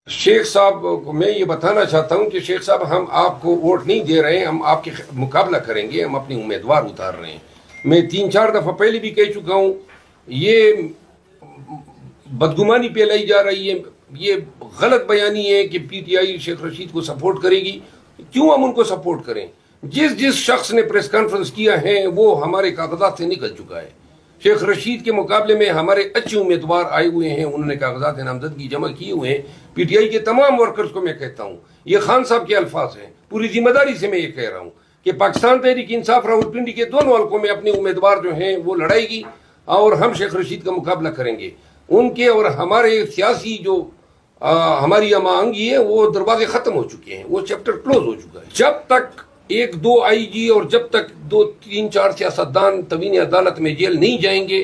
शेख साहब को मैं ये बताना चाहता हूं कि शेख साहब हम आपको वोट नहीं दे रहे हैं, हम आपके मुकाबला करेंगे, हम अपने उम्मीदवार उतार रहे हैं। मैं 3-4 दफ़ा पहले भी कह चुका हूं, ये बदगुमानी फैलाई जा रही है, ये गलत बयानी है कि पीटीआई शेख रशीद को सपोर्ट करेगी। क्यों हम उनको सपोर्ट करें? जिस शख्स ने प्रेस कॉन्फ्रेंस किया है वो हमारे कागजात से निकल चुका है। शेख रशीद के मुकाबले में हमारे अच्छे उम्मीदवार आए हुए हैं, उन्होंने कागजात नामजदगी जमा किए हुए हैं। पीटीआई के तमाम वर्कर्स को मैं कहता हूँ, ये खान साहब के अल्फाज हैं, पूरी जिम्मेदारी से मैं ये कह रहा हूँ कि पाकिस्तान तहरीक इंसाफ रावलपिंडी के दोनों हल्कों में अपने उम्मीदवार जो हैं वो लड़ाएगी और हम शेख रशीद का मुकाबला करेंगे। उनके और हमारे सियासी जो हमारी अमांगी है वो दरवाजे खत्म हो चुके हैं, वो चैप्टर क्लोज हो चुका है। जब तक 1-2 आईजी और जब तक 2-3-4 सियासतदान तवीन अदालत में जेल नहीं जाएंगे,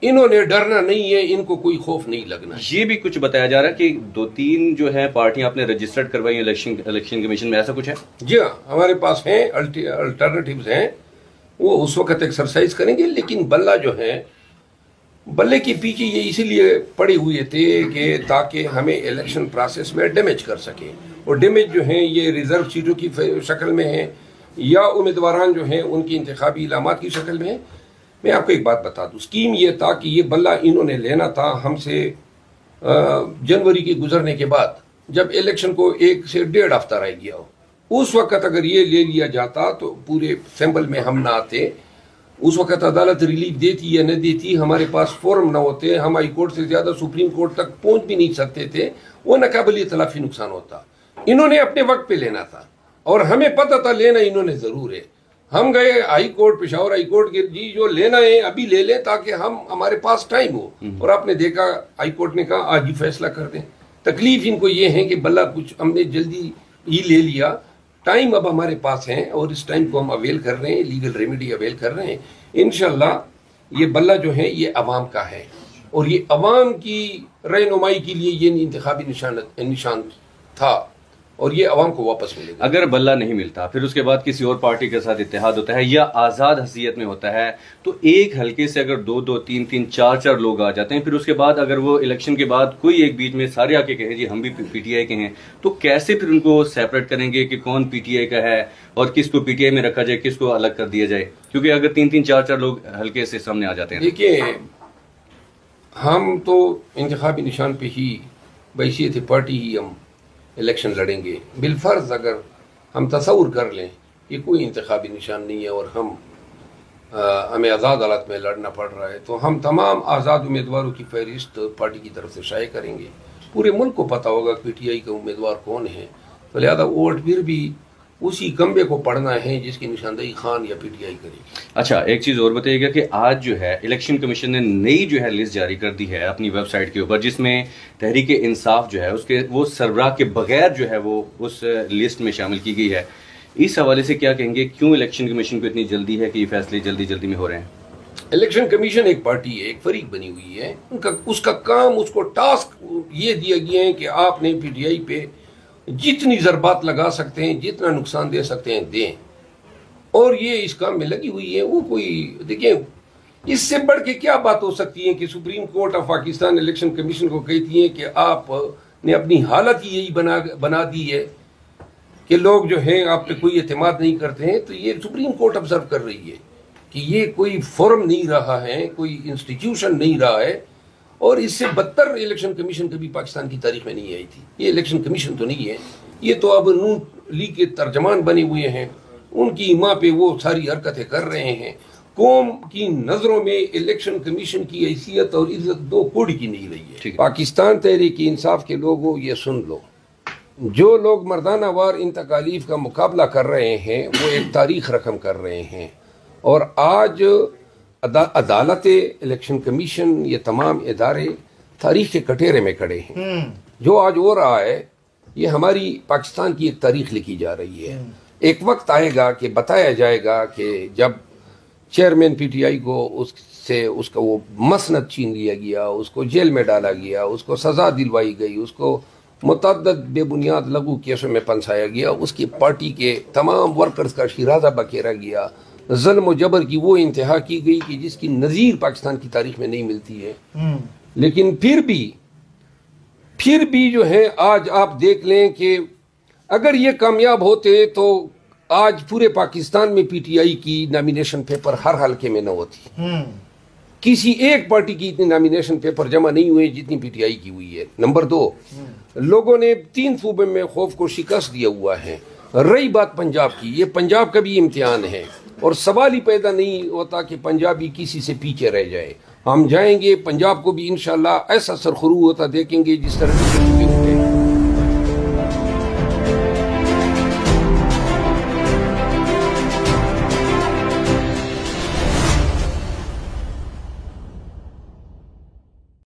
इन्होंने डरना नहीं है, इनको कोई खौफ नहीं लगना। ये भी कुछ बताया जा रहा है कि 2-3 जो है पार्टियां आपने रजिस्टर्ड करवाई इलेक्शन कमीशन में, ऐसा कुछ है? जी हाँ, हमारे पास हैं अल्टरनेटिव्स हैं, वो उस वक्त एक्सरसाइज करेंगे। लेकिन बल्ला जो है, बल्ले के पीछे ये इसीलिए पड़े हुए थे कि ताकि हमें इलेक्शन प्रोसेस में डैमेज कर सके, और डैमेज जो है ये रिजर्व सीटों की शक्ल में है या उम्मीदवारान जो हैं उनकी इंतखाबी इलामात की शक्ल में है। मैं आपको एक बात बता दूं, स्कीम ये था कि ये बल्ला इन्होंने लेना था हमसे जनवरी के गुजरने के बाद, जब इलेक्शन को 1 से 1.5 हफ्ता रह गया हो। उस वक्त अगर ये ले लिया जाता तो पूरे सैंपल में हम ना आते, उस वक्त अदालत रिलीफ देती या न देती, हमारे पास फॉर्म ना होते, हम हाई कोर्ट से ज्यादा सुप्रीम कोर्ट तक पहुंच भी नहीं सकते थे, वो नाकाबिल तलाफी नुकसान होता। इन्होंने अपने वक्त पे लेना था और हमें पता था लेना इन्होंने जरूर है। हम गए high court, Peshawar high court के, जी जो लेना है अभी ले लें ताकि हम हमारे पास टाइम हो, और आपने देखा हाई कोर्ट ने कहा आज ही फैसला कर दें। तकलीफ इनको ये है कि बल्ला कुछ हमने जल्दी ही ले लिया, टाइम अब हमारे पास है और इस टाइम को हम अवेल कर रहे हैं, लीगल रेमेडी अवेल कर रहे हैं। इंशाल्लाह ये बल्ला जो है ये अवाम का है और ये अवाम की रहनुमाई के लिए ये इंतखाबी निशान था और ये अवाम को वापस मिलेगा। अगर बल्ला नहीं मिलता फिर उसके बाद किसी और पार्टी के साथ इत्तेहाद होता है या आज़ाद हसीयत में होता है, तो एक हल्के से अगर 2-2, 3-3, 4-4 लोग आ जाते हैं, फिर उसके बाद अगर वो इलेक्शन के बाद कोई एक बीच में सारे आके कहे जी हम भी पीटीआई के हैं, तो कैसे फिर उनको सेपरेट करेंगे कि कौन पीटीआई का है और किसको पीटीआई में रखा जाए, किसको अलग कर दिया जाए? क्योंकि अगर 3-3, 4-4 लोग हल्के से सामने आ जाते हैं। देखिए, हम तो इंतखाबी निशान पे ही बैसियत पार्टी ही हम इलेक्शन लड़ेंगे। बिलफर्ज अगर हम तसव्वुर कर लें कि कोई इंतखाबी निशान नहीं है और हमें आज़ाद हालत में लड़ना पड़ रहा है, तो हम तमाम आज़ाद उम्मीदवारों की फहरिस्त पार्टी की तरफ से शाये करेंगे। पूरे मुल्क को पता होगा पीटीआई का उम्मीदवार कौन है, तो लिहाजा वोट फिर भी उसी कम्बे को पढ़ना है जिसकी निशानदेही खान या पीटीआई करेगी। अच्छा, एक चीज़ और बताइएगा कि आज जो है इलेक्शन कमीशन ने नई जो है लिस्ट जारी कर दी है अपनी वेबसाइट के ऊपर, जिसमें तहरीक इंसाफ जो है उसके वो सरबराह के बगैर जो है वो उस लिस्ट में शामिल की गई है। इस हवाले से क्या कहेंगे, क्यों इलेक्शन कमीशन को इतनी जल्दी है कि ये फैसले जल्दी जल्दी में हो रहे हैं? इलेक्शन कमीशन एक पार्टी है, एक फरीक बनी हुई है, उसका काम, उसको टास्क ये दिया गया है कि आपने पीटीआई पे जितनी ज़रबात लगा सकते हैं, जितना नुकसान दे सकते हैं दें, और ये इस काम में लगी हुई है। वो कोई, देखिए, इससे बढ़ के क्या बात हो सकती है कि supreme court of Pakistan election commission को कहती है कि आपने अपनी हालत ही यही बना दी है कि लोग जो हैं आप पे कोई एतमाद नहीं करते हैं। तो ये सुप्रीम कोर्ट ऑब्जर्व कर रही है कि ये कोई फोरम नहीं रहा है, कोई इंस्टीट्यूशन नहीं रहा है, और इससे बदतर इलेक्शन कमीशन कभी पाकिस्तान की तारीख में नहीं आई थी। ये इलेक्शन कमीशन तो नहीं है, ये तो अब नून लीग के तर्जमान बने हुए हैं, उनकी माँ पे वो सारी हरकतें कर रहे हैं। कौम की नज़रों में इलेक्शन कमीशन की हैसियत और इज्जत दो कोड़ी की नहीं रही है। पाकिस्तान तहरीक इंसाफ के लोगों, ये सुन लो, जो लोग मर्दाना वार इन तकालीफ का मुकाबला कर रहे हैं वो एक तारीख रकम कर रहे हैं, और आज अदालत, इलेक्शन कमीशन, ये तमाम इदारे तारीख के कटेरे में खड़े हैं। जो आज हो रहा है ये हमारी पाकिस्तान की एक तारीख लिखी जा रही है। एक वक्त आएगा कि बताया जाएगा कि जब चेयरमैन पीटीआई को उसका वो मसनद छीन लिया गया, उसको जेल में डाला गया, उसको सजा दिलवाई गई, उसको मुतअद्दिद बेबुनियाद लघु केसों में फंसाया गया, उसकी पार्टी के तमाम वर्कर्स का शिराजा बखेरा गया, ज़ुल्म जबर की वो इंतहा की गई कि जिसकी नज़ीर पाकिस्तान की तारीख में नहीं मिलती है। लेकिन फिर भी फिर भी जो है आज आप देख लें कि अगर ये कामयाब होते तो आज पूरे पाकिस्तान में पीटीआई की नॉमिनेशन पेपर हर हल्के में न होती। किसी एक पार्टी की इतनी नॉमिनेशन पेपर जमा नहीं हुए जितनी पीटीआई की हुई है। नंबर 2, लोगों ने 3 सूबे में खौफ को शिकस्त दिया हुआ है। रही बात पंजाब की, ये पंजाब का भी इम्तिहान है और सवाल ही पैदा नहीं होता कि पंजाबी किसी से पीछे रह जाए। हम जाएंगे, पंजाब को भी इंशाल्लाह ऐसा सरखरू होता देखेंगे जिस तरह